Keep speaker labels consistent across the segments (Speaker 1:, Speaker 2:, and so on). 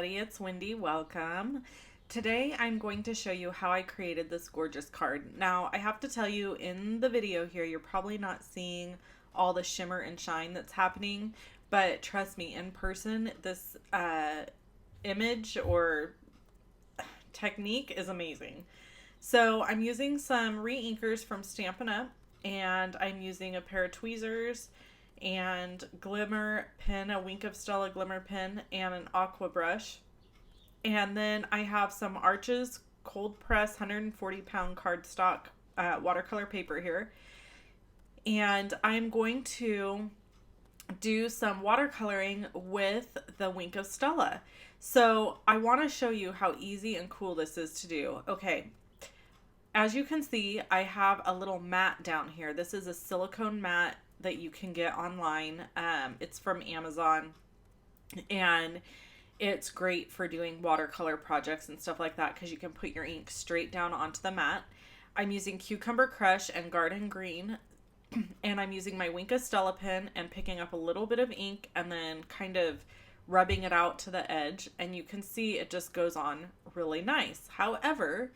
Speaker 1: everybody, it's Wendy. Welcome. Today I'm going to show you how I created this gorgeous card. Now I have to tell you, in the video here you're probably not seeing all the shimmer and shine that's happening, but trust me, in person this image or technique is amazing. So I'm using some re-inkers from Stampin' Up, and I'm using a pair of tweezers and glimmer pen, a Wink of Stella glimmer pen, and an aqua brush. And then I have some Arches cold press 140-pound cardstock watercolor paper here. And I'm going to do some watercoloring with the Wink of Stella. So I want to show you how easy and cool this is to do. Okay, as you can see, I have a little mat down here. This is a silicone mat that you can get online. It's from Amazon, and it's great for doing watercolor projects and stuff like that because you can put your ink straight down onto the mat. I'm using Cucumber Crush and Garden Green, and I'm using my Wink of Stella pen and picking up a little bit of ink and then kind of rubbing it out to the edge, and you can see it just goes on really nice. However,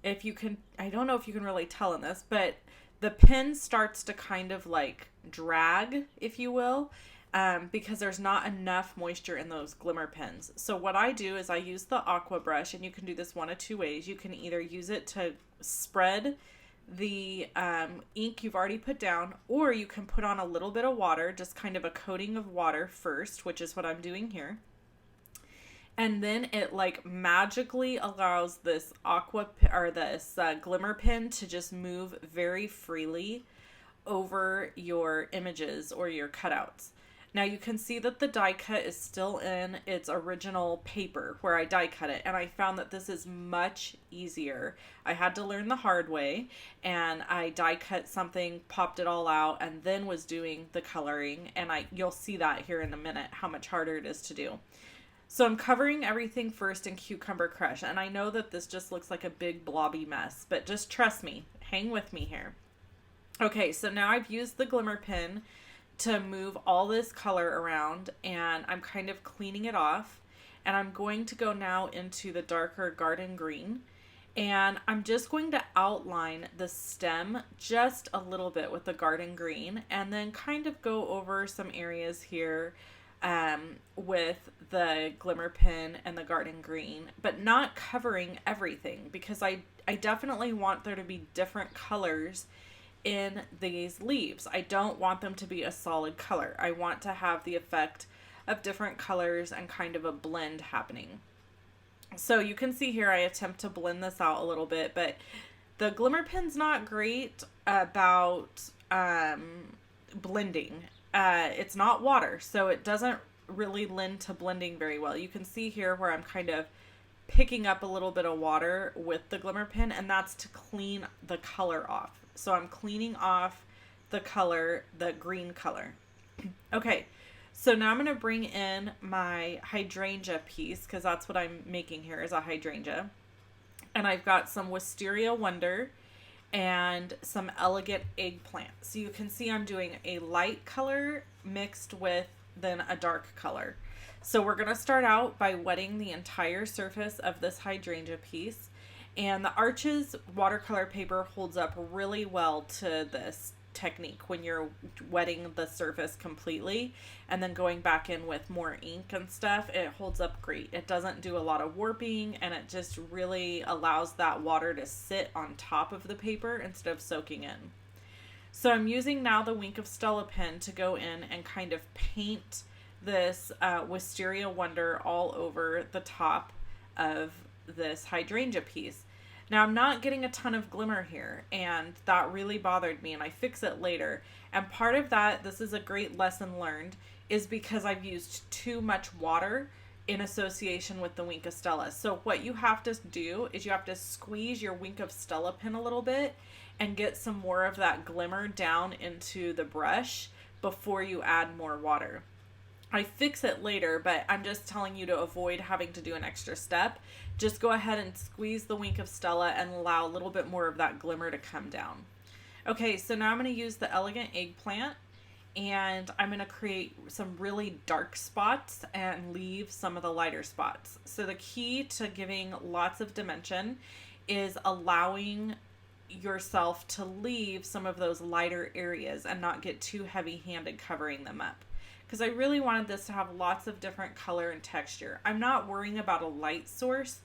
Speaker 1: if you can, I don't know if you can really tell in this, but the pen starts to kind of like drag, if you will, because there's not enough moisture in those glimmer pens. So what I do is I use the aqua brush, and you can do this one of two ways. You can either use it to spread the ink you've already put down, or you can put on a little bit of water, just kind of a coating of water first, which is what I'm doing here. And then it like magically allows this glimmer pen to just move very freely over your images or your cutouts. Now you can see that the die cut is still in its original paper where I die cut it, and I found that this is much easier. I had to learn the hard way, and I die cut something, popped it all out, and then was doing the coloring, and you'll see that here in a minute how much harder it is to do. So I'm covering everything first in Cucumber Crush, and I know that this just looks like a big blobby mess, but just trust me, hang with me here. Okay, so now I've used the glimmer pen to move all this color around, and I'm kind of cleaning it off, and I'm going to go now into the darker Garden Green, and I'm just going to outline the stem just a little bit with the Garden Green, and then kind of go over some areas here with the glimmer pen and the Garden Green, but not covering everything, because I definitely want there to be different colors in these leaves. I don't want them to be a solid color. I want to have the effect of different colors and kind of a blend happening. So you can see here I attempt to blend this out a little bit, but the glimmer pen's not great about blending. It's not water, so it doesn't really lend to blending very well. You can see here where I'm kind of picking up a little bit of water with the glimmer pen, and that's to clean the color off. So I'm cleaning off the color, the green color. Okay, so now I'm going to bring in my hydrangea piece, because that's what I'm making here is a hydrangea. And I've got some Wisteria Wonder and some Elegant Eggplant. So you can see I'm doing a light color mixed with then a dark color. So we're going to start out by wetting the entire surface of this hydrangea piece. And the Arches watercolor paper holds up really well to this technique when you're wetting the surface completely and then going back in with more ink and stuff. It holds up great. It doesn't do a lot of warping, and it just really allows that water to sit on top of the paper instead of soaking in. So I'm using now the Wink of Stella pen to go in and kind of paint this Wisteria Wonder all over the top of this hydrangea piece. Now I'm not getting a ton of glimmer here, and that really bothered me, and I fix it later. And part of that, this is a great lesson learned, is because I've used too much water in association with the Wink of Stella. So what you have to do is you have to squeeze your Wink of Stella pen a little bit and get some more of that glimmer down into the brush before you add more water. I fix it later, but I'm just telling you to avoid having to do an extra step. Just go ahead and squeeze the Wink of Stella and allow a little bit more of that glimmer to come down. Okay, so now I'm going to use the Elegant Eggplant, and I'm going to create some really dark spots and leave some of the lighter spots. So the key to giving lots of dimension is allowing yourself to leave some of those lighter areas and not get too heavy-handed covering them up. Because I really wanted this to have lots of different color and texture. I'm not worrying about a light source.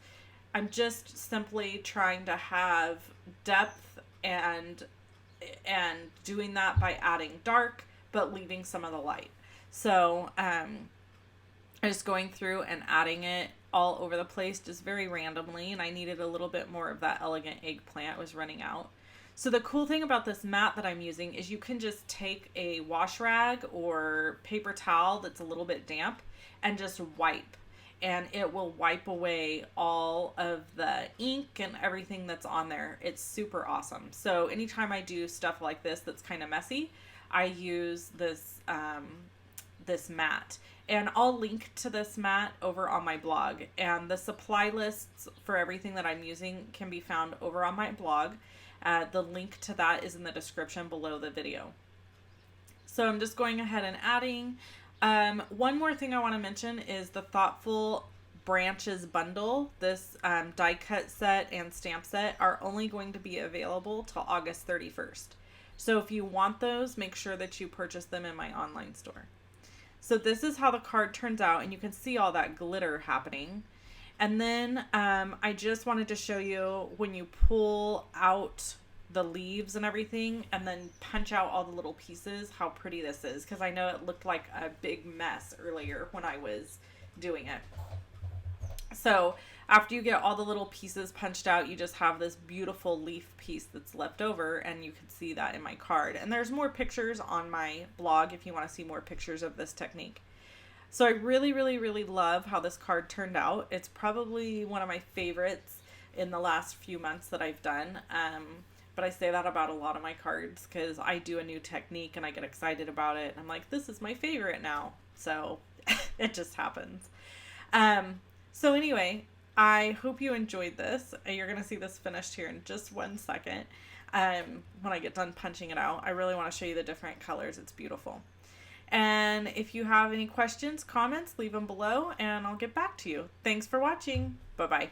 Speaker 1: I'm just simply trying to have depth and doing that by adding dark but leaving some of the light. So I'm just going through and adding it all over the place just very randomly, and I needed a little bit more of that elegant eggplant. It was running out. So the cool thing about this mat that I'm using is you can just take a wash rag or paper towel that's a little bit damp and just wipe, and it will wipe away all of the ink and everything that's on there. It's super awesome. So anytime I do stuff like this that's kind of messy, I use this this mat. And I'll link to this mat over on my blog. And the supply lists for everything that I'm using can be found over on my blog. The link to that is in the description below the video. So I'm just going ahead and adding. One more thing I want to mention is the Thoughtful Branches bundle. This die cut set and stamp set are only going to be available till August 31st. So if you want those, make sure that you purchase them in my online store. So this is how the card turns out, and you can see all that glitter happening. And then I just wanted to show you when you pull out the leaves and everything and then punch out all the little pieces, how pretty this is, because I know it looked like a big mess earlier when I was doing it. So after you get all the little pieces punched out, you just have this beautiful leaf piece that's left over, and you can see that in my card. And there's more pictures on my blog if you want to see more pictures of this technique. So I really, really, really love how this card turned out. It's probably one of my favorites in the last few months that I've done. But I say that about a lot of my cards because I do a new technique and I get excited about it. I'm like, this is my favorite now. So it just happens. So anyway, I hope you enjoyed this. You're going to see this finished here in just 1 second. When I get done punching it out, I really want to show you the different colors. It's beautiful. And if you have any questions, comments, leave them below and I'll get back to you. Thanks for watching. Bye-bye.